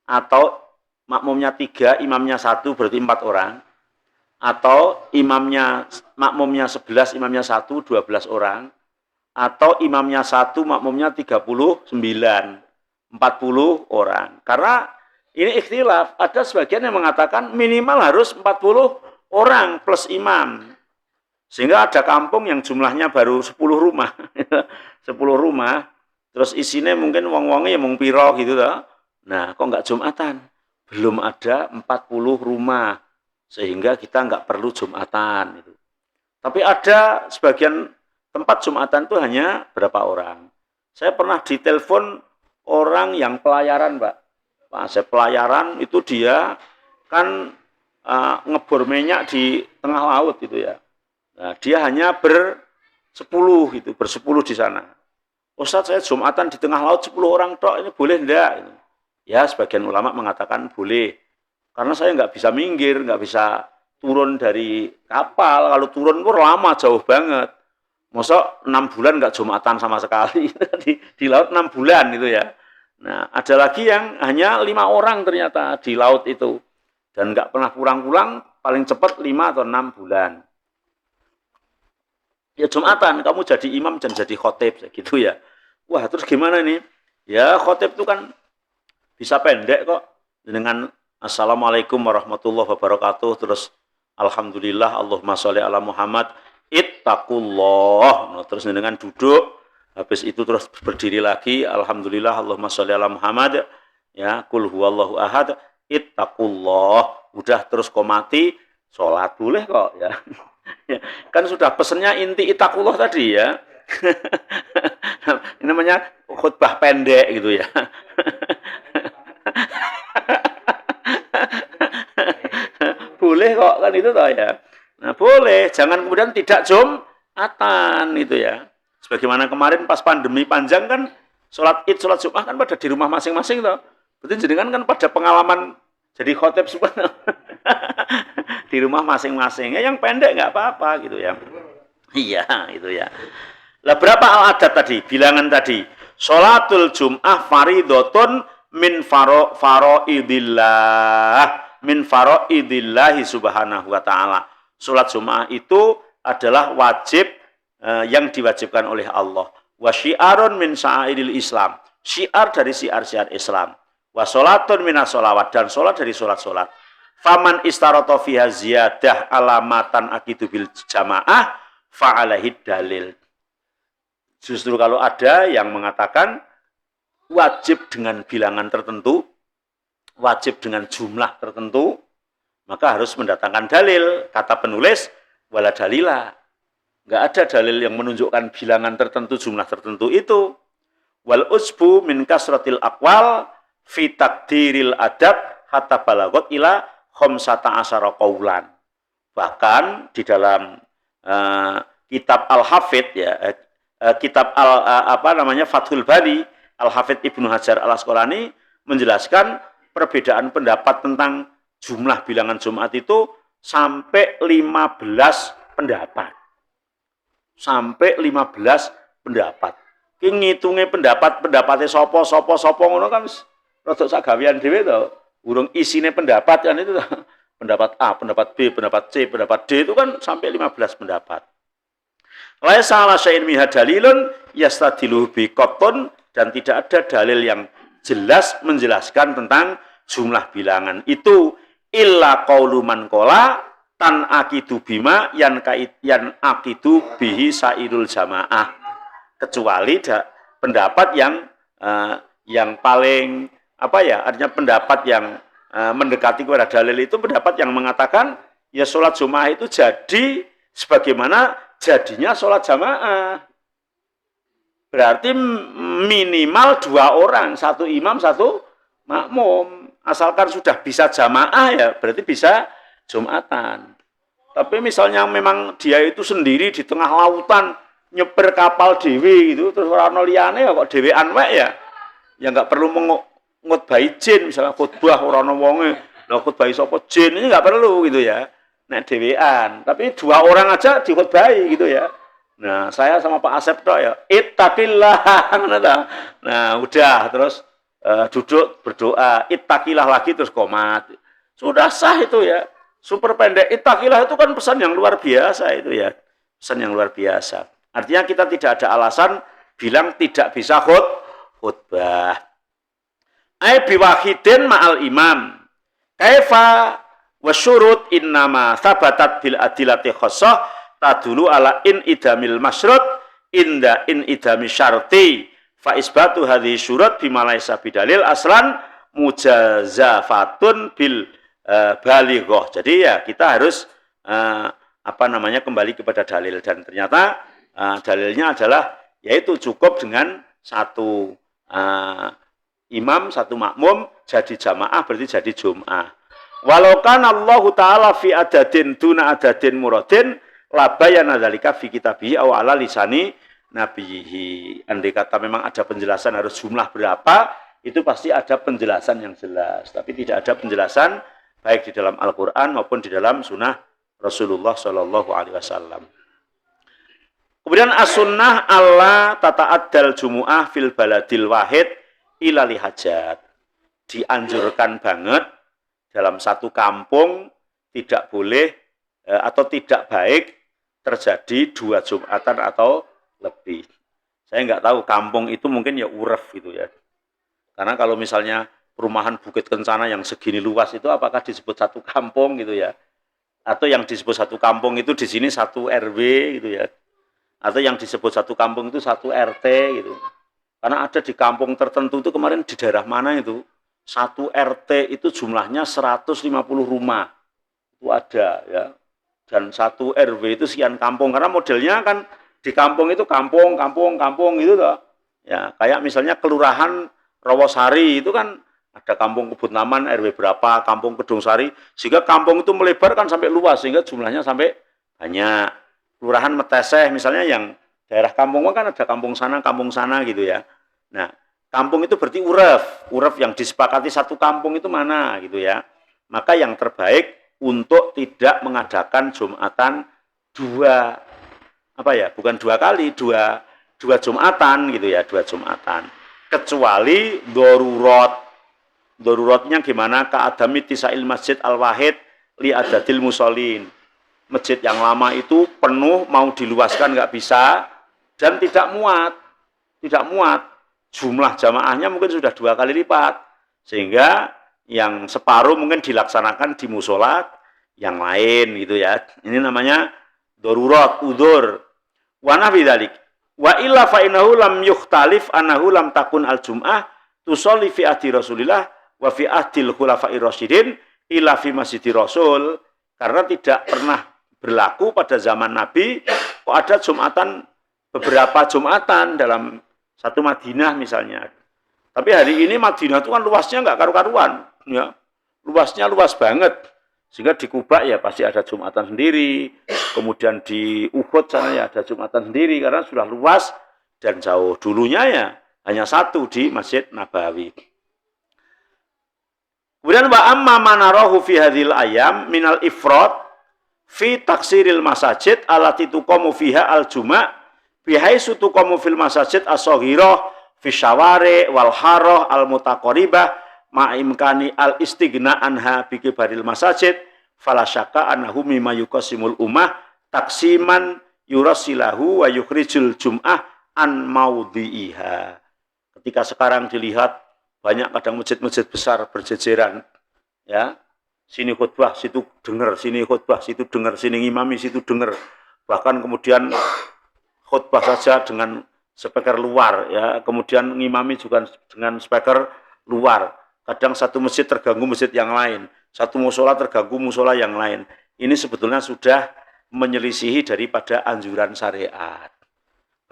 Speaker 1: Atau makmumnya 3, imamnya 1, berarti 4 orang? Atau makmumnya 11, imamnya 1, 12 orang? Atau imamnya 1, makmumnya 39, 40 orang. Karena ini ikhtilaf, ada sebagian yang mengatakan minimal harus 40 orang plus imam. Sehingga ada kampung yang jumlahnya baru 10 rumah. 10 rumah, terus isinya mungkin wong-wongnya yang mung piro gitu loh. Nah, kok enggak Jumatan? Belum ada 40 rumah, sehingga kita enggak perlu Jumatan. Tapi ada sebagian tempat Jumatan itu hanya berapa orang. Saya pernah ditelepon orang yang pelayaran, Pak. Saya pelayaran itu dia kan ngebor minyak di tengah laut gitu ya. Nah, dia hanya bersepuluh di sana. Ustaz, saya Jumatan di tengah laut 10 orang tok, ini boleh enggak? Ya, sebagian ulama mengatakan boleh. Karena saya nggak bisa minggir, nggak bisa turun dari kapal. Kalau turun pun lama, jauh banget. Masa 6 bulan nggak Jumatan sama sekali. di laut 6 bulan itu ya. Nah, ada lagi yang hanya 5 orang ternyata di laut itu. Dan nggak pernah pulang-pulang, paling cepat 5 atau 6 bulan. Ya Jumatan, kamu jadi imam dan jadi khotib gitu ya. Wah, terus gimana nih? Ya khotib itu kan bisa pendek kok. Dengan Assalamualaikum warahmatullahi wabarakatuh. Terus Alhamdulillah, Allahumma sholli ala Muhammad. Ittaqullah. Nah, terus dengan duduk, habis itu terus berdiri lagi, Alhamdulillah, Allahumma sholli ala Muhammad. Ya, qul huwallahu ahad. Ittaqullah. Udah terus komati, sholat boleh kok ya. Ya. Kan sudah pesennya inti itakullah tadi ya. Ini namanya khutbah pendek gitu ya. Boleh kok kan itu toh ya. Nah, boleh, jangan kemudian tidak Jumatan itu ya. Sebagaimana kemarin pas pandemi panjang kan sholat Id, sholat Jumat kan pada di rumah masing-masing toh. Berarti jenengan kan pada pengalaman jadi khotib subhanallah. Di rumah masing-masing. Ya, yang pendek nggak apa-apa gitu ya. Iya, itu ya. Lah berapa al-adat tadi? Bilangan tadi. Sholatul Jum'ah faridotun min faraidillah. Min faraidillahi subhanahu wa ta'ala. Sholat Jum'ah itu adalah wajib yang diwajibkan oleh Allah. Wa syiarun min sa'iril Islam. Syiar dari syiar-syiar Islam. Wa sholatun minas sholawat. Dan sholat dari sholat-sholat. Faman istaroto fiha ziyadah alamatan akidu bil jamaah fa'alahid dalil. Justru kalau ada yang mengatakan wajib dengan bilangan tertentu, wajib dengan jumlah tertentu, maka harus mendatangkan dalil. Kata penulis, wala dalila. Enggak ada dalil yang menunjukkan bilangan tertentu, jumlah tertentu itu. Wal usbu min kasratil aqwal fi takdiril adad hatta balagot ila khamsata asyara qaulan. Bahkan di dalam kitab Al-Hafidh ya, kitab Fathul Bari, Al-Hafidh Ibnu Hajar Al-Asqalani menjelaskan perbedaan pendapat tentang jumlah bilangan Jumat itu sampai 15 pendapat. Sampai 15 pendapat. Ki ngitunge pendapatnya sapa ngono kan rada sagawean dhewe to. Urung isine pendapat kan itu pendapat A, pendapat B, pendapat C, pendapat D itu kan sampai 15 pendapat. Laisa ala syai'in minha dalilun yastadilu bi qatun, dan tidak ada dalil yang jelas menjelaskan tentang jumlah bilangan itu illa qaulu man qala tan aqidu bima yan aqidu bihi sairul jamaah, kecuali pendapat yang paling artinya pendapat yang mendekati kepada dalil itu pendapat yang mengatakan ya sholat Jumat itu jadi sebagaimana jadinya sholat jamaah. Berarti minimal 2 orang, 1 imam, 1 makmum. Asalkan sudah bisa jamaah ya berarti bisa Jumatan. Tapi misalnya memang dia itu sendiri di tengah lautan nyeper kapal dewi gitu, terus orang liyane ya kok dhewean wae ya. Ya enggak perlu ngutbahi jin, misalnya khutbah orang wonge, lho khutbahi sapa jin, ini enggak perlu gitu ya. Nek dhewean, tapi 2 orang aja dikhutbahi gitu ya. Nah, saya sama Pak Asep tok ya, ittaqillah. Nah, udah terus duduk berdoa, ittaqillah lagi terus qomat. Sudah sah itu ya. Super pendek. Ittaqillah itu kan pesan yang luar biasa itu ya. Pesan yang luar biasa. Artinya kita tidak ada alasan bilang tidak bisa khutbah. Ai biwahidin ma'al imam. Kaifa wasyurut innama thabatat bil adilati khassah tadulu ala in idamil masyrut inda in idami syarti fa isbatu hadhihi syurut bima laisa bidalil aslan mujazafatun bil balighah. Jadi ya kita harus kembali kepada dalil, dan ternyata dalilnya adalah yaitu cukup dengan 1 imam, 1 makmum jadi jamaah berarti jadi Jum'ah. Walau kana Allah taala fi adadin duna adadin muradin la bayana dzalika fi kitabihi aw ala lisani nabihi. Andai kata memang ada penjelasan harus jumlah berapa, itu pasti ada penjelasan yang jelas. Tapi tidak ada penjelasan baik di dalam Al-Qur'an maupun di dalam sunnah Rasulullah Shallallahu alaihi wasallam. Kemudian as-sunnah alla tata'addal jumu'ah fil baladil wahid ila li hajat. Dianjurkan banget dalam satu kampung tidak boleh atau tidak baik terjadi 2 Jumatan atau lebih. Saya nggak tahu, kampung itu mungkin ya uref gitu ya. Karena kalau misalnya perumahan Bukit Kencana yang segini luas itu apakah disebut satu kampung gitu ya? Atau yang disebut satu kampung itu di sini 1 RW gitu ya? Atau yang disebut satu kampung itu 1 RT gitu. Karena ada di kampung tertentu itu kemarin di daerah mana itu 1 RT itu jumlahnya 150 rumah. Itu ada ya. dan satu RW itu sekian kampung, karena modelnya kan di kampung itu kampung gitu toh. Ya, kayak misalnya kelurahan Rawasari itu kan ada kampung Kebun Taman RW berapa, kampung Kedung Sari, sehingga kampung itu melebar kan sampai luas, sehingga jumlahnya sampai banyak. Kelurahan Meteseh misalnya yang daerah kampung kan ada kampung sana gitu ya. Nah, kampung itu berarti uruf yang disepakati satu kampung itu mana gitu ya. Maka yang terbaik untuk tidak mengadakan Jumatan bukan dua kali, dua Jumatan gitu ya, dua Jumatan. Kecuali daruratnya gimana? Ka'adami tisail masjid al-wahid li adadil musholin. Masjid yang lama itu penuh, mau diluaskan nggak bisa, dan tidak muat. Jumlah jamaahnya mungkin sudah 2 kali lipat, sehingga yang separuh mungkin dilaksanakan di musola yang lain gitu ya. Ini namanya darurat, udzur. Wa nahwi dzalik. Wa illa fa innahu lam yukhtalif annahu lam takun al-jum'ah tusolli fi ahdi Rasulillah wa fi ahdil khulafa'ir rasyidin illa fi masjidi Rasul. Karena tidak pernah berlaku pada zaman Nabi kok ada Jumatan, beberapa Jumatan dalam satu Madinah misalnya. Tapi hari ini Madinah itu kan luasnya nggak karu-karuan, ya. Luasnya luas banget. Sehingga di Kuba ya pasti ada Jumatan sendiri, kemudian di Uhud sana ya ada Jumatan sendiri karena sudah luas dan jauh. Dulunya ya hanya satu di Masjid Nabawi. Kemudian wa amma manarahu fi hadhil ayam minal ifrad fi taksiril masajid allati tuqamu fiha al-juma' bihaisu tuqamu fil masajid as-saghirah fi syawari wal harah al-mutaqaribah ma'imkani al-istighna anha bi kibaril masajid fala syakka annahu mimma yuqasimul ummah taksiman yurasilahu wa yukhrijul jum'ah an maudhi'iha. Ketika sekarang dilihat banyak kadang masjid-masjid besar berjejeran, ya. Sini khutbah, situ dengar, sini khutbah, situ dengar, sini ngimami, situ dengar. Bahkan kemudian khutbah saja dengan speaker luar, ya. Kemudian ngimami juga dengan speaker luar. Kadang satu masjid terganggu masjid yang lain, satu musola terganggu musola yang lain. Ini sebetulnya sudah menyelisihi daripada anjuran syariat.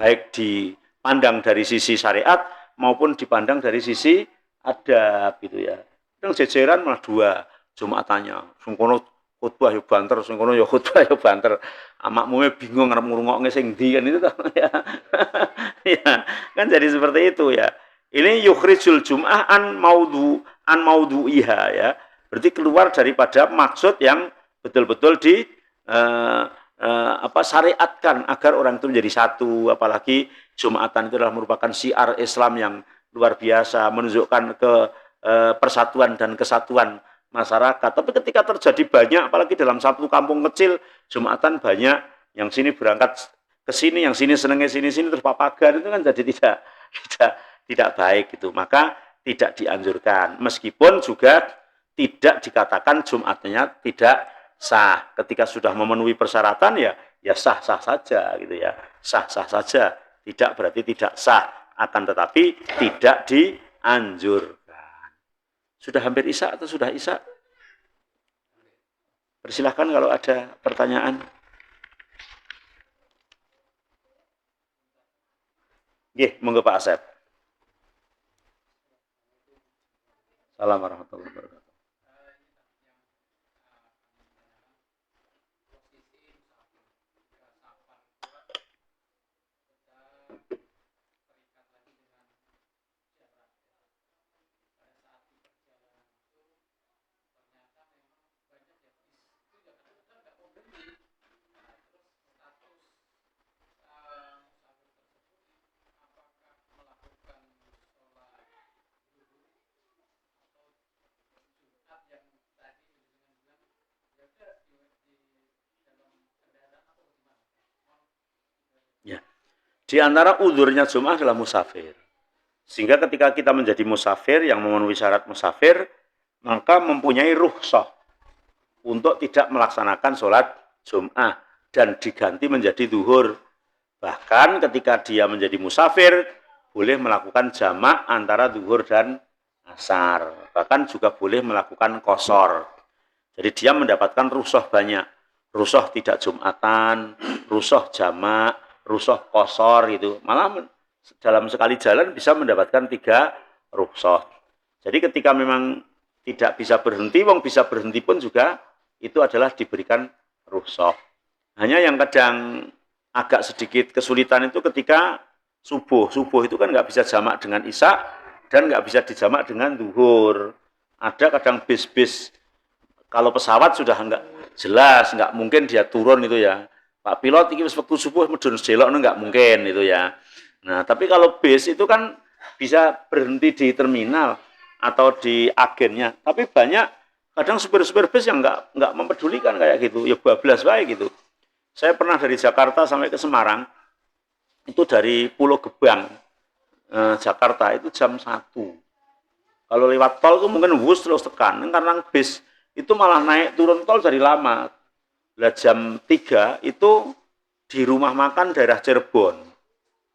Speaker 1: Baik dipandang dari sisi syariat maupun dipandang dari sisi adab gitu ya. Yang jejeran malah 2 Jumatannya, sungkono khutbah yo banter, sungkono yo khutbah yo banter. Makmume bingung arep ngrungokne sing ndi kan itu ya. Ya, kan jadi seperti itu ya. Ini yukhrijul jum'ah an maudhu'iha ya. Berarti keluar daripada maksud yang betul-betul di syariatkan agar orang itu menjadi satu, apalagi Jumatan itu adalah merupakan syiar Islam yang luar biasa, menunjukkan ke persatuan dan kesatuan masyarakat. Tapi ketika terjadi banyak, apalagi dalam satu kampung kecil, Jumatan banyak, yang sini berangkat ke sini, yang sini senengnya sini terus papagan, itu kan jadi tidak baik gitu. Maka tidak dianjurkan. Meskipun juga tidak dikatakan Jumatnya tidak sah. Ketika sudah memenuhi persyaratan ya sah-sah saja gitu ya. Sah-sah saja. Tidak berarti tidak sah, akan tetapi tidak dianjurkan. Sudah hampir Isya atau sudah Isya? Persilahkan kalau ada pertanyaan. Monggo Pak Asep. Assalamualaikum warahmatullahi wabarakatuh. Ya. Di antara udhurnya Jum'ah adalah musafir. Sehingga ketika kita menjadi musafir yang memenuhi syarat musafir, maka mempunyai rukhsah untuk tidak melaksanakan sholat Jum'ah dan diganti menjadi zuhur. Bahkan ketika dia menjadi musafir, boleh melakukan jamak antara zuhur dan asar. Bahkan juga boleh melakukan qashar. Jadi dia mendapatkan rukhsah banyak. rusuh tidak Jumatan, rusuh jamak, rusuh qashar gitu. Malah dalam sekali jalan bisa mendapatkan 3 rukhsah. Jadi ketika memang tidak bisa berhenti, wong bisa berhenti pun juga itu adalah diberikan rukhsah. Hanya yang kadang agak sedikit kesulitan itu ketika subuh. Subuh itu kan nggak bisa jamak dengan isya dan nggak bisa dijamak dengan zuhur. Ada kadang bis-bis, kalau pesawat sudah nggak jelas, nggak mungkin dia turun itu ya. Pak pilot ini waktu subuh medun selok nggak mungkin itu ya. Nah, tapi kalau bis itu kan bisa berhenti di terminal atau di agennya. Tapi banyak kadang supir-supir bis yang nggak mempedulikan kayak gitu. Ya bablas baik gitu. Saya pernah dari Jakarta sampai ke Semarang, itu dari Pulau Gebang, Jakarta itu jam 1. Kalau lewat tol itu mungkin wus terus tekan. Karena bis itu malah naik turun tol dari lama. Lah jam 3 itu di rumah makan daerah Cirebon.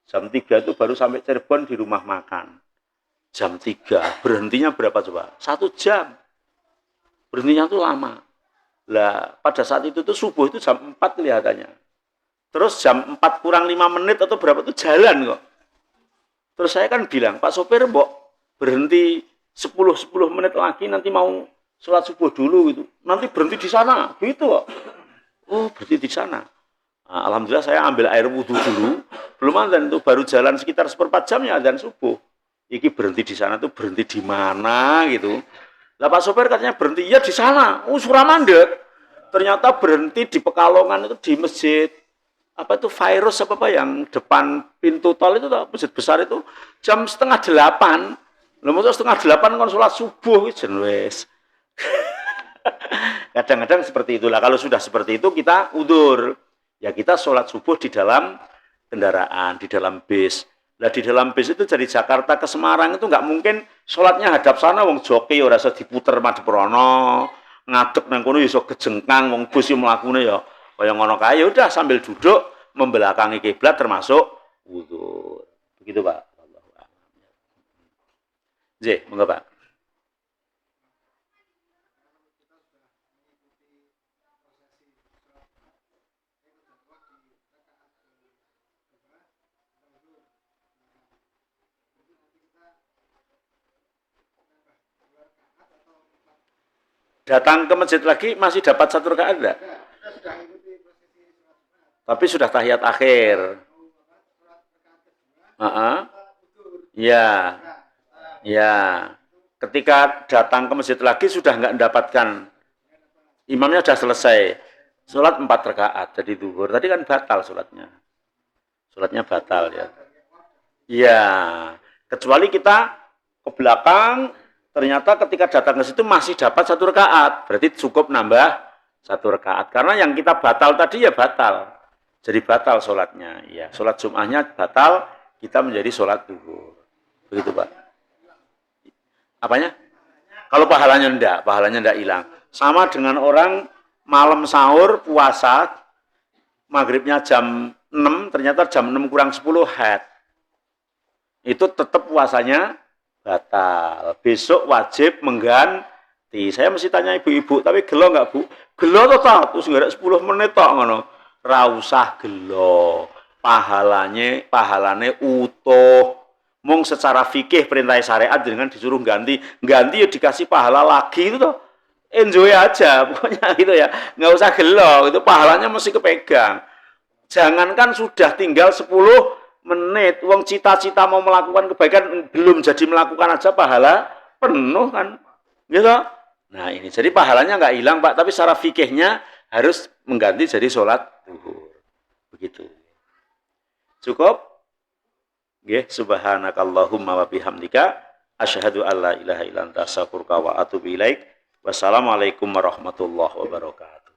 Speaker 1: Jam 3 itu baru sampai Cirebon di rumah makan. Jam 3, berhentinya berapa coba? 1 jam. Berhentinya itu lama. Lah pada saat itu tuh subuh itu jam 4 kelihatannya. Terus jam 4 kurang 5 menit atau berapa itu jalan kok. Terus saya kan bilang, Pak sopir mbok berhenti 10 menit lagi nanti mau sholat subuh dulu gitu. Nanti berhenti di sana, gitu kok. Oh, berhenti di sana. Nah, alhamdulillah saya ambil air wudhu dulu. Belum adzan itu baru jalan sekitar 1/4 jam ya adzan subuh. Iki berhenti di sana tuh berhenti di mana gitu. Lah Pak sopir katanya berhenti ya di sana. Oh, Suramandek. Ternyata berhenti di Pekalongan itu di masjid apa itu virus apa yang depan pintu tol itu masjid besar itu jam 7:30. Lah mosok 7:30 kon salat subuh wis wis. Kadang-kadang seperti itulah. Kalau sudah seperti itu kita udzur. Ya kita sholat subuh di dalam kendaraan, di dalam bis. Lah di dalam bis itu dari Jakarta ke Semarang itu nggak mungkin sholatnya hadap sana, wong joki ora iso diputer madhep rono, ngadeg nang kono iso kejengkang, wong bus yo mlakune ya kaya ngono kae. Ya udah sambil duduk membelakangi kiblat termasuk wudu. Begitu, Pak. J, monggo, Pak. Datang ke masjid lagi masih dapat 1 rakaat enggak? Tapi sudah tahiyat akhir. Ya, ya. Ketika datang ke masjid lagi sudah enggak mendapatkan, imamnya sudah selesai. Sholat 4 rakaat jadi zuhur. Tadi kan batal sholatnya. Sholatnya batal ya. Iya. Kecuali kita ke belakang, ternyata ketika datang ke situ masih dapat 1 rakaat. Berarti cukup nambah 1 rakaat. Karena yang kita batal tadi ya batal. Jadi batal sholatnya. Ya, sholat Jum'ahnya batal, kita menjadi sholat zuhur. Begitu, Pak. Apanya? Kalau pahalanya enggak hilang. Sama dengan orang malam sahur, puasa, maghribnya jam 6, ternyata jam 6 kurang 10 haid. Itu tetap puasanya batal. Besok wajib mengganti. Saya mesti tanya ibu-ibu, tapi gelo enggak, Bu? Gelo toh, terus enggak ada 10 menit tok ngono. Ra usah gelo. Pahalane utuh. Mung secara fikih perintah syariat dengan disuruh ganti ya dikasih pahala lagi itu toh. Enjoy aja pokoknya gitu ya. Enggak usah gelo, itu pahalanya mesti kepegang. Jangankan sudah tinggal 10 menit, wong cita-cita mau melakukan kebaikan belum jadi melakukan aja pahala penuh kan, gitu. Nah ini jadi pahalanya nggak hilang Pak, tapi secara fikihnya harus mengganti jadi sholat zuhur, begitu. Cukup? Nggih, subhanakallahumma wa bihamdika asyhadu an la ilaha illa anta astaghfiruka wa atubu ilaik. Wassalamualaikum warahmatullahi wabarakatuh.